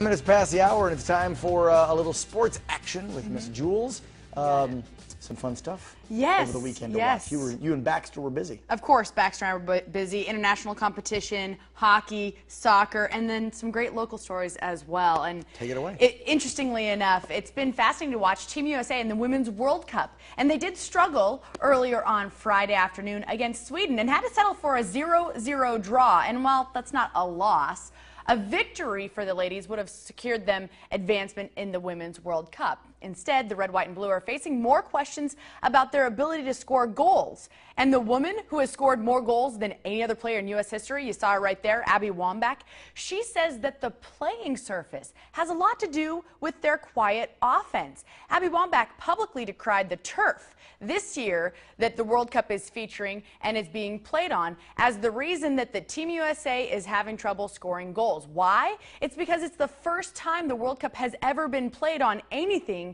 Minutes past the hour, and it's time for a little sports action with Miss Jules. Some fun stuff over the weekend to watch. You and Baxter were busy. Of course, Baxter and I were busy. International competition, hockey, soccer, and then some great local stories as well. And take it away. Interestingly enough, it's been fascinating to watch Team USA in the Women's World Cup. And they did struggle earlier on Friday afternoon against Sweden and had to settle for a 0-0 draw. And while that's not a loss, a victory for the ladies would have secured them advancement in the Women's World Cup. Instead, the red, white, and blue are facing more questions about their ability to score goals. And the woman who has scored more goals than any other player in U.S. history, you saw her right there, Abby Wambach, she says that the playing surface has a lot to do with their quiet offense. Abby Wambach publicly decried the turf this year that the World Cup is featuring and is being played on as the reason that the Team USA is having trouble scoring goals. Why? It's because it's the first time the World Cup has ever been played on anything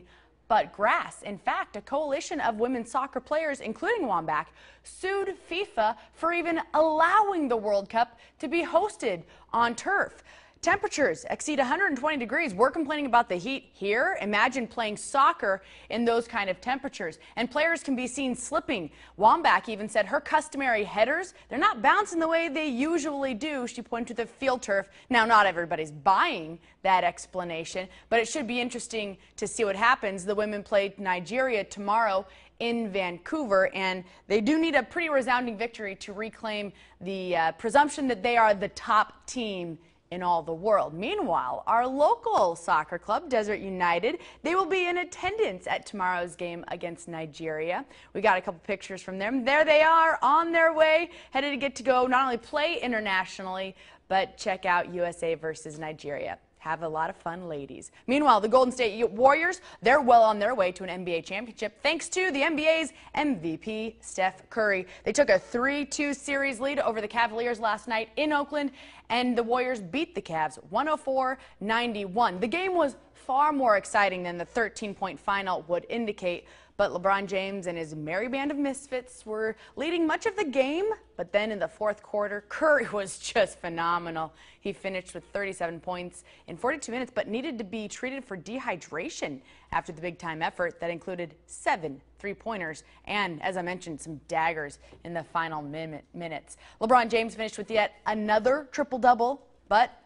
but grass. In fact, a coalition of women's soccer players, including Wambach, sued FIFA for even allowing the World Cup to be hosted on turf. Temperatures exceed 120 degrees. We're complaining about the heat here. Imagine playing soccer in those kind of temperatures. And players can be seen slipping. Wambach even said her customary headers, they're not bouncing the way they usually do. She pointed to the field turf. Now, not everybody's buying that explanation, but it should be interesting to see what happens. The women play Nigeria tomorrow in Vancouver, and they do need a pretty resounding victory to reclaim the presumption that they are the top team in all the world. Meanwhile, our local soccer club, Desert United, they will be in attendance at tomorrow's game against Nigeria. We got a couple pictures from them. There they are on their way, headed to get to go not only play internationally, but check out USA versus Nigeria. Have a lot of fun, ladies. Meanwhile, the Golden State Warriors, they're well on their way to an NBA championship thanks to the NBA's MVP, Steph Curry. They took a 3-2 series lead over the Cavaliers last night in Oakland, and the Warriors beat the Cavs 104-91. The game was far more exciting than the 13-point final would indicate, but LeBron James and his merry band of misfits were leading much of the game. But then in the fourth quarter, Curry was just phenomenal. He finished with 37 points in 42 minutes, but needed to be treated for dehydration after the big-time effort that included 7 three-pointers and, as I mentioned, some daggers in the final minutes. LeBron James finished with yet another triple-double, but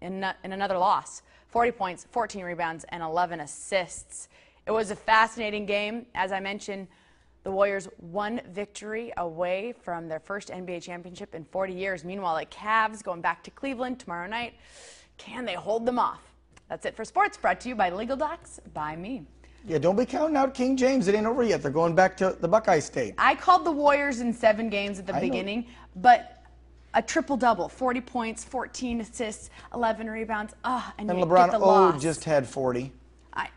in another loss. 40 points, 14 rebounds, and 11 assists. It was a fascinating game. As I mentioned, the Warriors one victory away from their first NBA championship in 40 years. Meanwhile, the Cavs going back to Cleveland tomorrow night. Can they hold them off? That's it for sports, brought to you by Legal Docs by me. Yeah, don't be counting out King James. It ain't over yet. They're going back to the Buckeye State. I called the Warriors in 7 games at the beginning, but a triple-double, 40 points, 14 assists, 11 rebounds. And LeBron just had 40.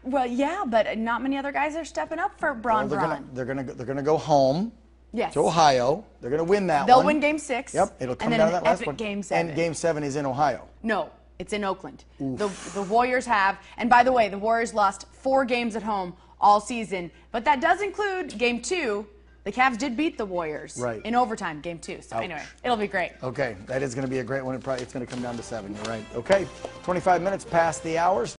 Well, yeah, but not many other guys are stepping up for Bron. They're gonna go home. Yes. To Ohio. They're gonna win that one. They'll win Game 6. Yep. It'll come down to that last one. Game 7. And Game 7 is in Ohio. No, it's in Oakland. The Warriors have, and by the way, the Warriors lost 4 games at home all season, but that does include Game 2. The Cavs did beat the Warriors in overtime, Game 2. So anyway, it'll be great. Okay, that is going to be a great one. It's going to come down to 7. You're right. Okay, 25 minutes past the hours.